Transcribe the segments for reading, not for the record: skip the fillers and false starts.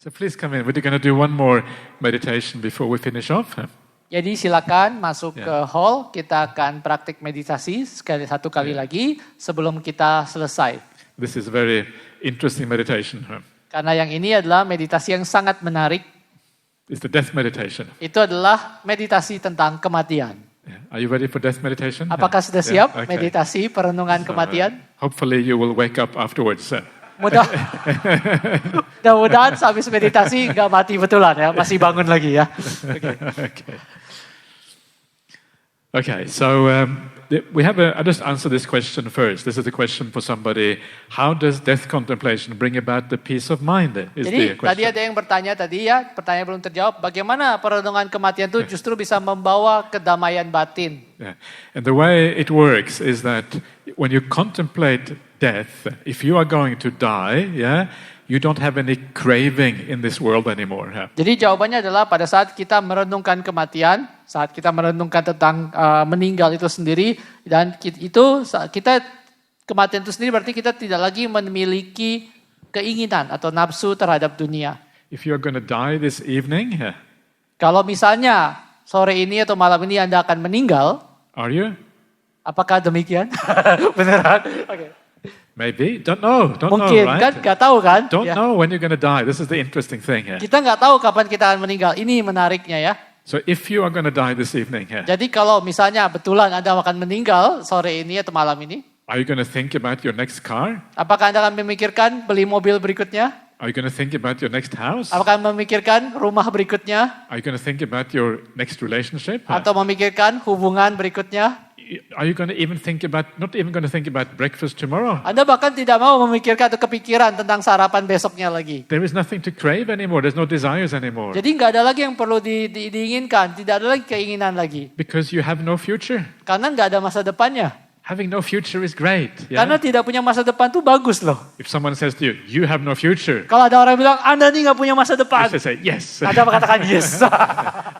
So please come in. We're going to do one more meditation before we finish off. Jadi silakan masuk ke hall, kita akan praktik meditasi satu kali lagi sebelum kita selesai. This is a very interesting meditation. Karena yang ini adalah meditasi yang sangat menarik. It's the death meditation. Itu adalah meditasi tentang kematian. Are you ready for death meditation? Apakah sudah siap Okay. meditasi perenungan kematian? Hopefully you will wake up afterwards. Mudah-mudahan habis meditasi nggak mati betulan ya, masih bangun lagi ya. Okay, so we have I just answer this question first. This is a question for somebody. How does death contemplation bring about the peace of mind? Is Jadi the question. tadi ada yang bertanya pertanyaan belum terjawab. Bagaimana perenungan kematian itu justru bisa membawa kedamaian batin? Yeah. And the way it works is that when you contemplate death, if you are going to die, you don't have any craving in this world anymore. Jadi jawabannya adalah pada saat kita merenungkan kematian, saat kita merenungkan tentang meninggal itu sendiri, dan kita kematian itu sendiri berarti kita tidak lagi memiliki keinginan atau nafsu terhadap dunia. If you're going to die this evening, Kalau misalnya sore ini atau malam ini Anda akan meninggal, are you? apakah demikian? Beneran? Okay. Maybe. Don't know, Mungkin right? kan, nggak tahu kan? Don't know when you're going to die. This is the interesting thing here. Kita nggak tahu kapan kita akan meninggal. Ini menariknya ya. So if you are going to die this evening, Jadi kalau misalnya betulan Anda akan meninggal sore ini atau malam ini, are you going to think about your next car? apakah Anda akan memikirkan beli mobil berikutnya? Are you going to think about your next house? Apakah memikirkan rumah berikutnya? Are you going to think about your next relationship? Atau memikirkan hubungan berikutnya? Are you going to even think about, not even going to think about breakfast tomorrow? Anda bahkan tidak mau memikirkan atau kepikiran tentang sarapan besoknya lagi. There is nothing to crave anymore. There's no desires anymore. Jadi nggak ada lagi yang perlu diinginkan, tidak ada lagi keinginan lagi. Because you have no future. Karena nggak ada masa depannya. Having no future is great. Karena tidak punya masa depan tuh bagus loh. If someone says to you, you have no future, Kalau ada orang bilang, Anda nih nggak punya masa depan. you should say, yes. Anda mengatakan yes.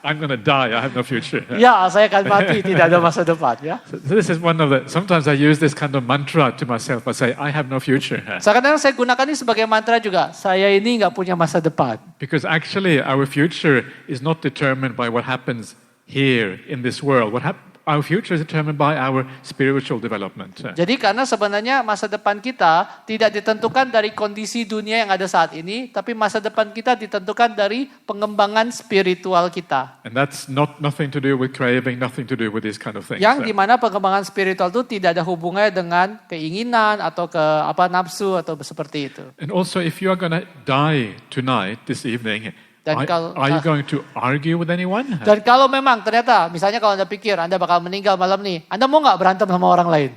I'm going to die. I have no future. Ya, saya akan mati, tidak ada masa depan. Ya. So this is one of the, sometimes I use this kind of mantra to myself. I say, I have no future. Kadang-kadang saya gunakan ini sebagai mantra juga. Saya ini nggak punya masa depan. Because actually our future is not determined by what happens here in this world. Our future is determined by our spiritual development. Jadi karena sebenarnya masa depan kita tidak ditentukan dari kondisi dunia yang ada saat ini, tapi masa depan kita ditentukan dari pengembangan spiritual kita. And that's nothing to do with craving, nothing to do with these kind of things. Yang dimana pengembangan spiritual itu tidak ada hubungannya dengan keinginan atau nafsu atau seperti itu. And also if you are going to die tonight, this evening, are you going to argue with anyone? Dan kalau memang ternyata, misalnya kalau Anda pikir Anda bakal meninggal malam nih, Anda mau nggak berantem sama orang lain?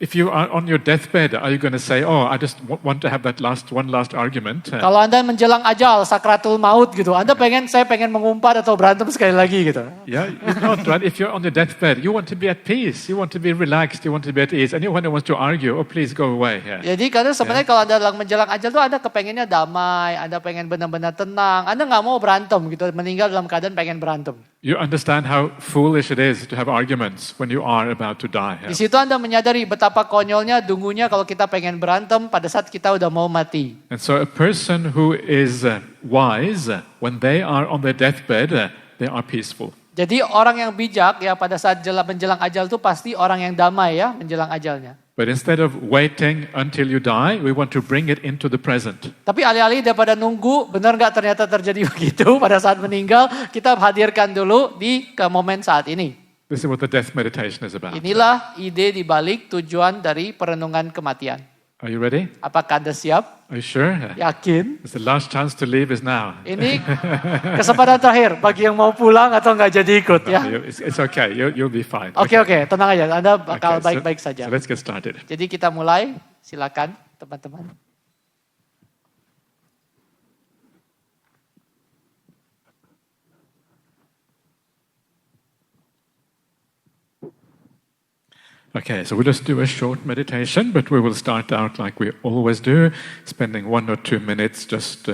If you are on your deathbed, are you going to say, oh, I just want to have that one last argument? Kalau Anda menjelang ajal, sakratul maut gitu, saya pengen mengumpat atau berantem sekali lagi gitu. Yeah, you're not, right? If you're on your deathbed, you want to be at peace, you want to be relaxed, you want to be at ease. Anyone who wants to argue, oh, please go away. Jadi karena sebenarnya kalau Anda menjelang ajal tuh Anda kepengennya damai, Anda pengen benar-benar tenang, Anda nggak mau berantem gitu, meninggal dalam keadaan pengen berantem. You understand how foolish it is to have arguments when you are about to die. Di situ Anda menyadari betapa konyolnya, dungunya kalau kita pengen berantem pada saat kita udah mau mati. And so a person who is wise, when they are on their deathbed, they are peaceful. Jadi orang yang bijak ya pada saat menjelang ajal itu pasti orang yang damai ya menjelang ajalnya. But instead of waiting until you die, we want to bring it into the present. Tapi alih-alih daripada nunggu, benar nggak ternyata terjadi begitu pada saat meninggal, kita hadirkan dulu ke momen saat ini. This is what the death meditation is about. Inilah ide di balik tujuan dari perenungan kematian. Are you ready? Apakah Anda siap? Are you sure? Yakin? It's the last chance to leave is now. Ini kesempatan terakhir bagi yang mau pulang atau nggak jadi ikut ya. It's okay. You'll be fine. Oke, tenang aja. Anda bakal baik-baik saja. So let's get started. Jadi kita mulai. Silakan teman-teman. Okay, so we'll just do a short meditation, but we will start out like we always do, spending 1 or 2 minutes just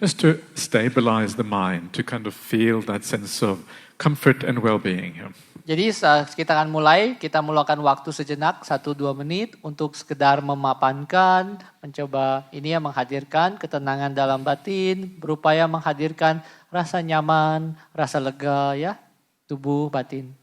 just to stabilize the mind, to kind of feel that sense of comfort and well-being. Jadi kita akan mulai, kita meluangkan waktu sejenak 1-2 menit untuk sekedar memapankan, mencoba ini ya menghadirkan ketenangan dalam batin, berupaya menghadirkan rasa nyaman, rasa lega ya, tubuh batin.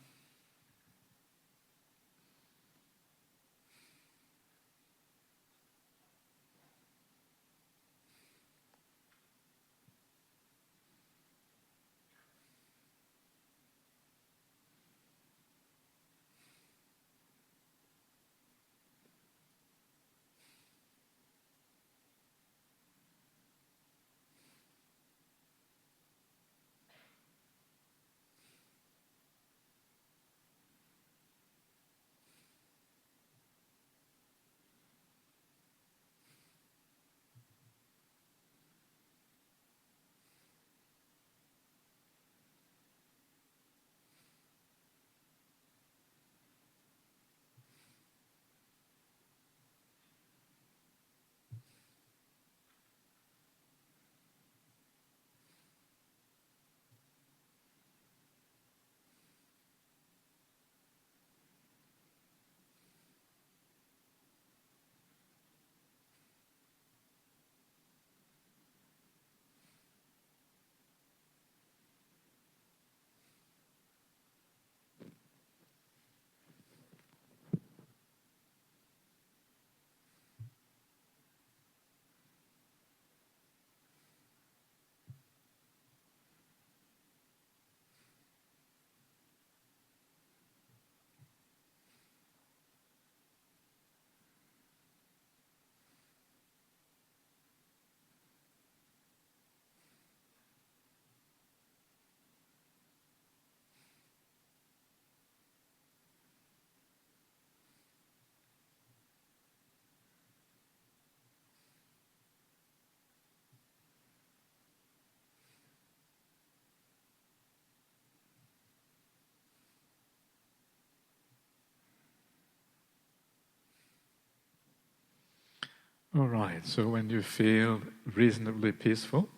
All right, so when you feel reasonably peaceful,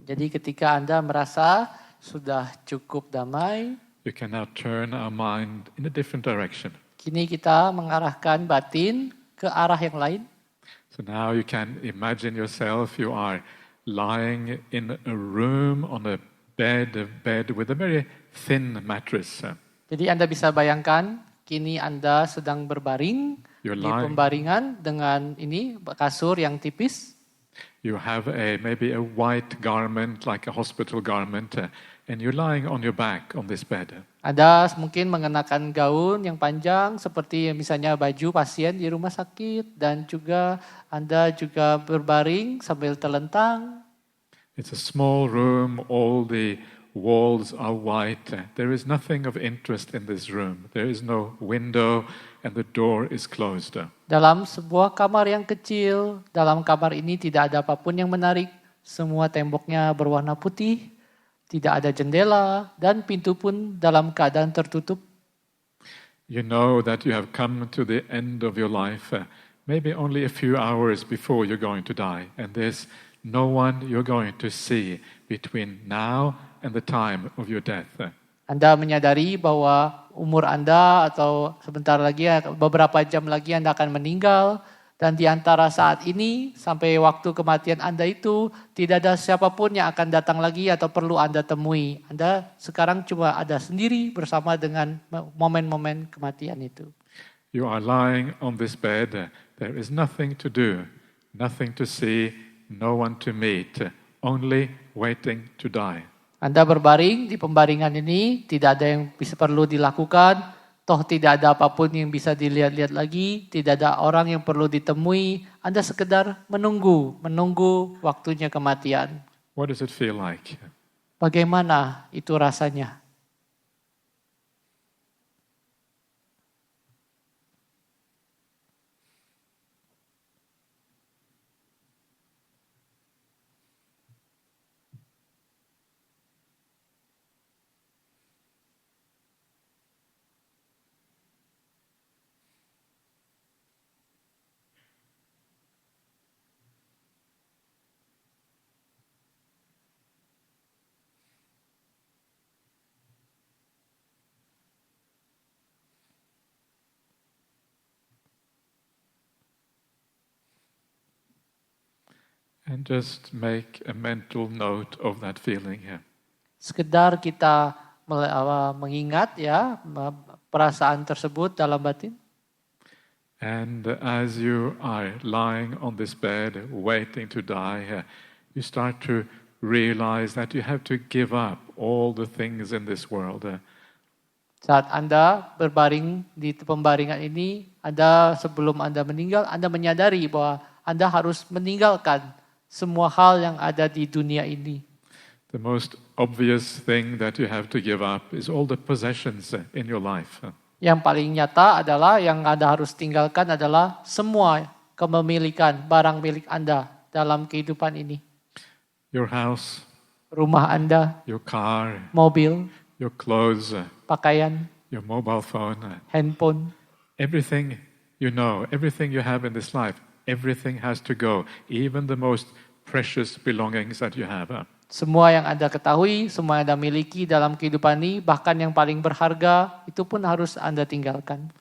Jadi ketika Anda merasa sudah cukup damai, you can now turn our mind in a different direction. kini kita mengarahkan batin ke arah yang lain. So now you can imagine yourself, you are lying in a room on a bed with a very thin mattress. Jadi Anda bisa bayangkan, kini Anda sedang berbaring You're di lying. pembaringan dengan ini kasur yang tipis. You have maybe a white garment, like a hospital garment, and you're lying on your back on this bed. Anda mungkin mengenakan gaun yang panjang seperti misalnya baju pasien di rumah sakit dan juga Anda juga berbaring sambil terlentang. It's a small room, all the walls are white. There is nothing of interest in this room. There is no window and the door is closed. Dalam sebuah kamar yang kecil, dalam kamar ini tidak ada apapun yang menarik. Semua temboknya berwarna putih, tidak ada jendela, dan pintu pun dalam keadaan tertutup. You know that you have come to the end of your life, maybe only a few hours before you're going to die, and there's no one you're going to see between now and the time of your death. Anda menyadari bahwa umur Anda atau sebentar lagi, beberapa jam lagi Anda akan meninggal. Dan di antara saat ini sampai waktu kematian Anda itu tidak ada siapapun yang akan datang lagi atau perlu Anda temui. Anda sekarang cuma ada sendiri bersama dengan momen-momen kematian itu. You are lying on this bed. There is nothing to do, nothing to see, no one to meet, only waiting to die. Anda berbaring di pembaringan ini, tidak ada yang bisa perlu dilakukan, toh tidak ada apapun yang bisa dilihat-lihat lagi, tidak ada orang yang perlu ditemui, Anda sekedar menunggu waktunya kematian. What does it feel like? Bagaimana itu rasanya? And just make a mental note of that feeling here. Sekedar kita mengingat ya perasaan tersebut dalam batin. And as you are lying on this bed waiting to die, you start to realize that you have to give up all the things in this world. Saat Anda berbaring di pembaringan ini, sebelum Anda meninggal, Anda menyadari bahwa Anda harus meninggalkan semua hal yang ada di dunia ini. The most obvious thing that you have to give up is all the possessions in your life. Yang paling nyata adalah yang Anda harus tinggalkan adalah semua kepemilikan barang milik Anda dalam kehidupan ini. Your house, Rumah Anda, your car, mobil, your clothes, pakaian, your mobile phone, handphone, everything you know, everything you have in this life, everything has to go, even the most precious belongings that you have. Semua yang Anda ketahui, semua yang Anda miliki dalam kehidupan ini, bahkan yang paling berharga, itu pun harus Anda tinggalkan.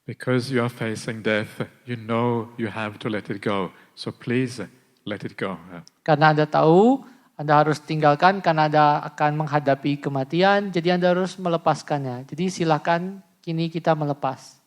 Because you are facing death, you know you have to let it go. So please let it go. Karena Anda tahu, Anda harus tinggalkan karena Anda akan menghadapi kematian, jadi Anda harus melepaskannya. Jadi silakan kini kita melepas.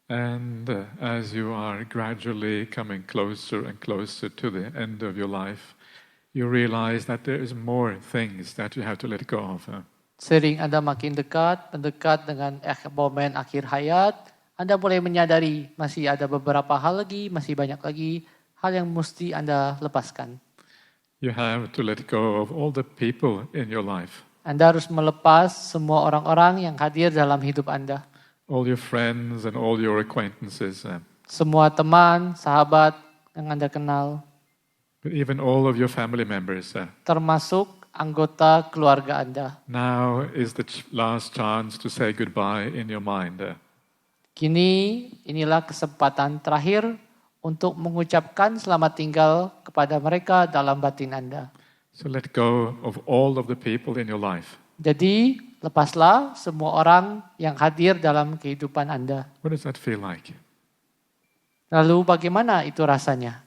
And as you are gradually coming closer and closer to the end of your life, you realize that there is more things that you have to let go of. Sering Anda makin mendekat dengan momen akhir hayat, Anda mulai menyadari masih ada beberapa hal lagi, masih banyak lagi hal yang mesti Anda lepaskan. You have to let go of all the people in your life. Anda harus melepas semua orang-orang yang hadir dalam hidup Anda. All your friends and all your acquaintances. Semua teman, sahabat yang Anda kenal. But even all of your family members. Termasuk anggota keluarga Anda. Now is the last chance to say goodbye in your mind. Kini inilah kesempatan terakhir untuk mengucapkan selamat tinggal kepada mereka dalam batin Anda. So let go of all of the people in your life. Jadi lepaslah semua orang yang hadir dalam kehidupan Anda. What does that feel like? Lalu bagaimana itu rasanya?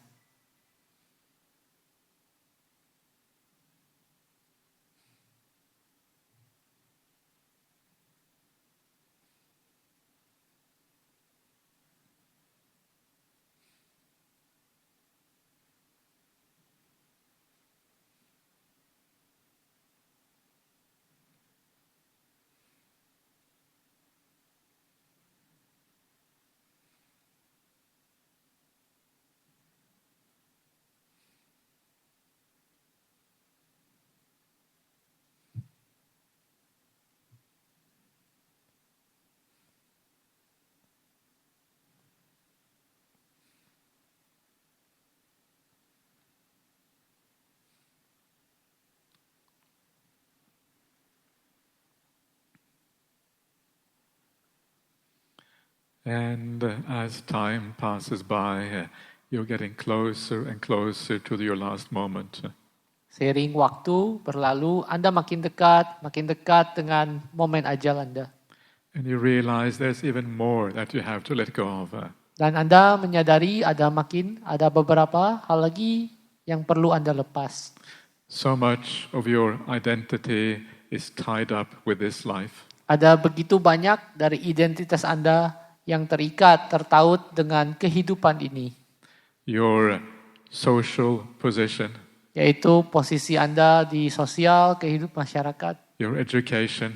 And as time passes by, you're getting closer and closer to your last moment. Seiring waktu berlalu, Anda makin dekat dengan momen ajal Anda. And you realize there's even more that you have to let go of. Dan Anda menyadari ada beberapa hal lagi yang perlu Anda lepas. So much of your identity is tied up with this life. Ada begitu banyak dari identitas Anda yang terikat, tertaut dengan kehidupan ini. Your social position. Yaitu posisi Anda di sosial, kehidupan masyarakat. Your education.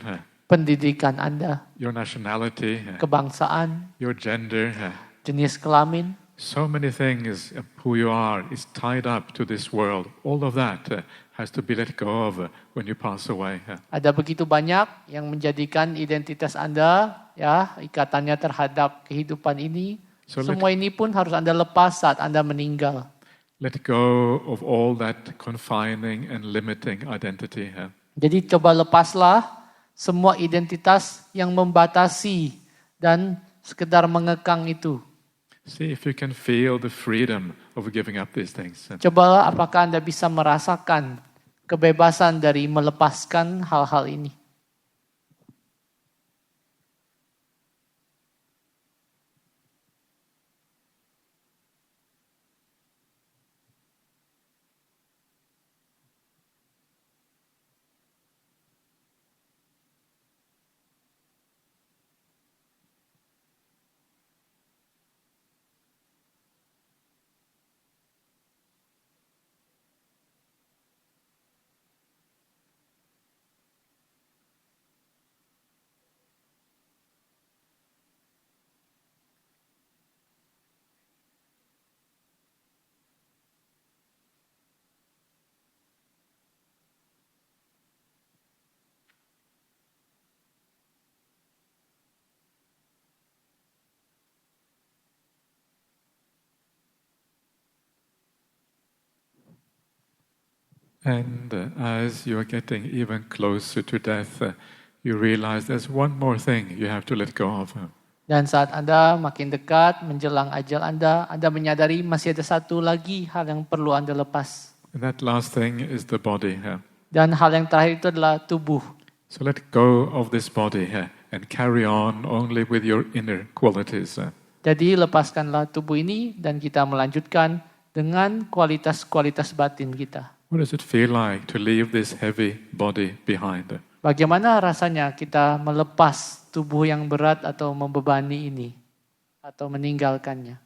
pendidikan Anda, your nationality, kebangsaan, your gender. jenis kelamin. So many things of who you are is tied up to this world. All of that has to be let go of when you pass away. Ada begitu banyak yang menjadikan identitas Anda, ya, ikatannya terhadap kehidupan ini. So Semua ini pun harus Anda lepas saat Anda meninggal. let go of all that confining and limiting identity. Jadi coba lepaslah semua identitas yang membatasi dan sekedar mengekang itu. See if you can feel the freedom of giving up these things. Cobalah apakah Anda bisa merasakan kebebasan dari melepaskan hal-hal ini. And as you're getting even closer to death, you realize there's one more thing you have to let go of. Dan saat Anda makin dekat menjelang ajal Anda menyadari masih ada satu lagi hal yang perlu Anda lepas. And that last thing is the body. Dan hal yang terakhir itu adalah tubuh. So let go of this body and carry on only with your inner qualities. Jadi lepaskanlah tubuh ini dan kita melanjutkan dengan kualitas-kualitas batin kita. What does it feel like to leave this heavy body behind? Bagaimana rasanya kita melepas tubuh yang berat atau membebani ini atau meninggalkannya?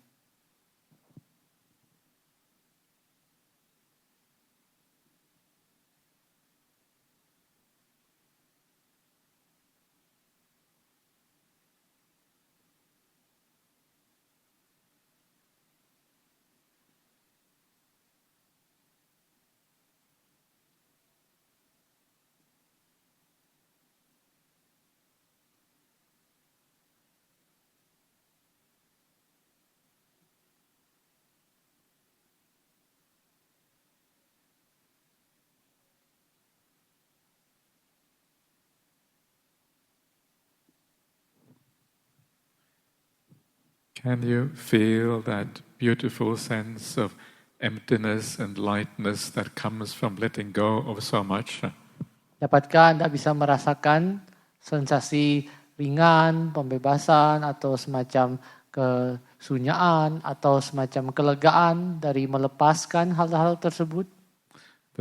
Can you feel that beautiful sense of emptiness and lightness that comes from letting go of so much? Dapatkah Anda bisa merasakan sensasi ringan, pembebasan, atau semacam kesunyaan, atau semacam kelegaan dari melepaskan hal-hal tersebut?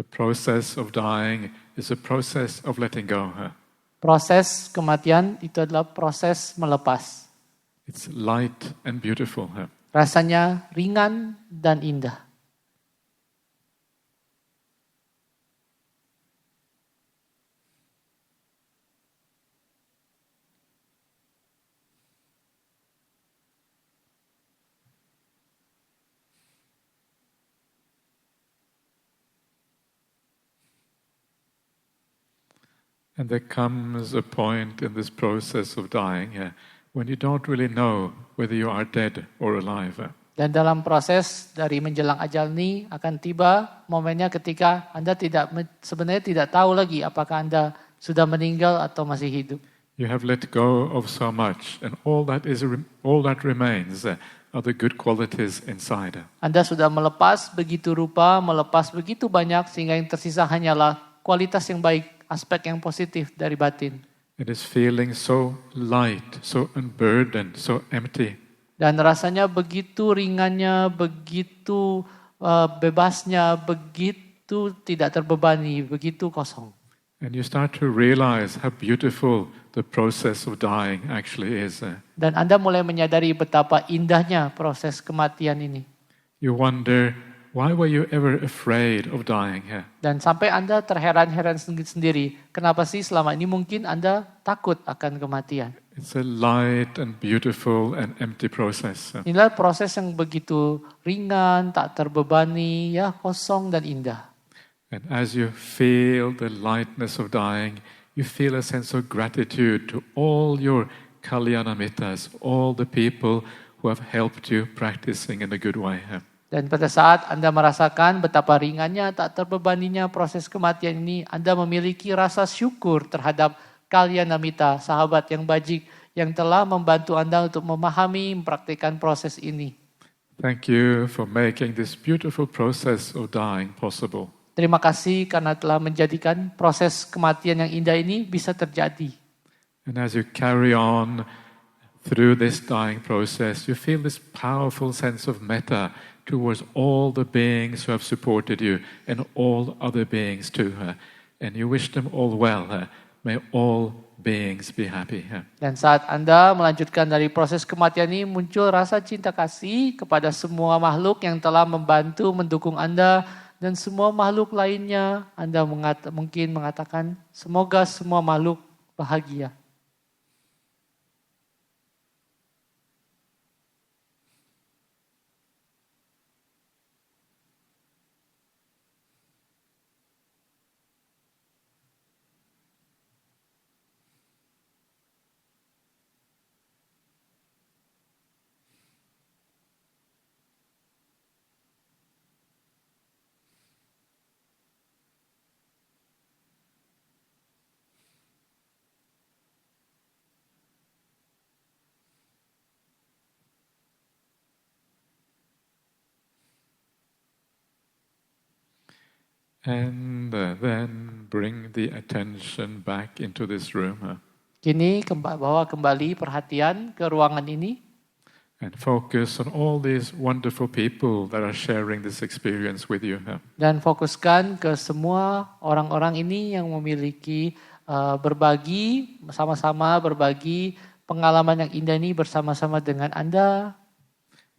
The process of dying is a process of letting go. Proses kematian itu adalah proses melepas. It's light and beautiful. Rasanya ringan dan indah. And there comes a point in this process of dying when you don't really know whether you are dead or alive. Dan dalam proses dari menjelang ajal ini akan tiba momennya ketika Anda sebenarnya tidak tahu lagi apakah Anda sudah meninggal atau masih hidup. You have let go of so much, and all that remains are the good qualities inside. Anda sudah melepas begitu rupa, melepas begitu banyak sehingga yang tersisa hanyalah kualitas yang baik, aspek yang positif dari batin. It is feeling so light, so unburdened, so empty. Dan rasanya begitu ringannya, begitu bebasnya, begitu tidak terbebani, begitu kosong. And you start to realize how beautiful the process of dying actually is. Dan Anda mulai menyadari betapa indahnya proses kematian ini. You wonder Why were you ever afraid of dying? Dan sampai Anda terheran-heran sendiri, kenapa sih selama ini mungkin Anda takut akan kematian? It's a light and beautiful and empty process. Inilah proses yang begitu ringan, tak terbebani, ya kosong dan indah. And as you feel the lightness of dying, you feel a sense of gratitude to all your Kalyanamitas, all the people who have helped you practicing in a good way. Dan pada saat Anda merasakan betapa ringannya, tak terbebaninya proses kematian ini, Anda memiliki rasa syukur terhadap Kalyanamita, sahabat yang bajik, yang telah membantu Anda untuk memahami, mempraktikkan proses ini. Thank you for making this beautiful process of dying possible. Terima kasih karena telah menjadikan proses kematian yang indah ini bisa terjadi. And as you carry on through this dying process, you feel this powerful sense of metta towards all the beings who have supported you and all other beings too. And you wish them all well. May all beings be happy. Dan saat Anda melanjutkan dari proses kematian ini, muncul rasa cinta kasih kepada semua makhluk yang telah membantu, mendukung Anda, dan semua makhluk lainnya. Anda mungkin mengatakan, semoga semua makhluk bahagia. And then bring the attention back into this room. Kini bawa kembali perhatian ke ruangan ini. And focus on all these wonderful people that are sharing this experience with you. Dan fokuskan ke semua orang-orang ini yang memiliki berbagi, sama-sama berbagi pengalaman yang indah ini bersama-sama dengan Anda.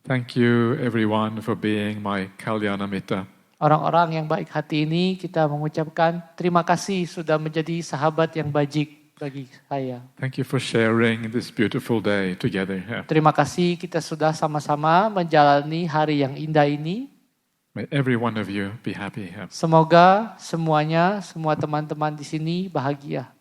Thank you everyone for being my Kalyanamitta. Orang-orang yang baik hati ini kita mengucapkan terima kasih sudah menjadi sahabat yang bajik bagi saya. Thank you for sharing this beautiful day together. Terima kasih kita sudah sama-sama menjalani hari yang indah ini. May every one of you be happy. Semoga semuanya, semua teman-teman di sini bahagia.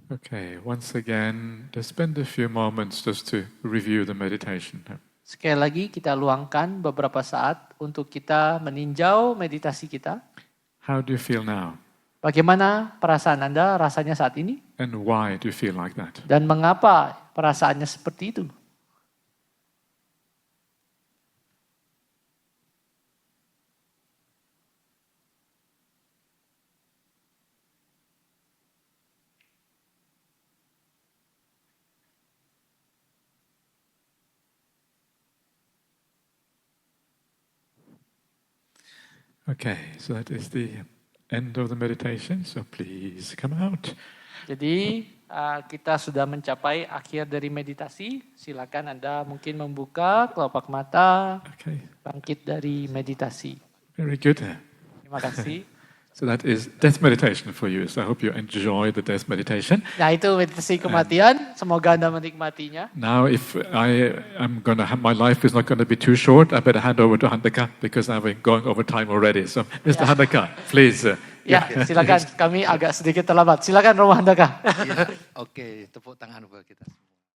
Okay, once again, just spend a few moments just to review the meditation. Sekali lagi kita luangkan beberapa saat untuk kita meninjau meditasi kita. How do you feel now? Bagaimana perasaan Anda rasanya saat ini? And why do you feel like that? Dan mengapa perasaannya seperti itu? Okay, so that is the end of the meditation. So please come out. Jadi kita sudah mencapai akhir dari meditasi. Silakan Anda mungkin membuka kelopak mata, Okay, bangkit dari meditasi. very good. Terima kasih. So that is death meditation for you. So I hope you enjoy the death meditation. Nah itu meditasi kematian. Semoga Anda menikmatinya. Now, if I'm going to have, my life is not going to be too short, I better hand over to Handaka because I've been going over time already. So, Mr. Handaka, please. Ya, silakan. Kami agak sedikit terlambat. Silakan Romo Handaka. Oke, tepuk tangan buat kita.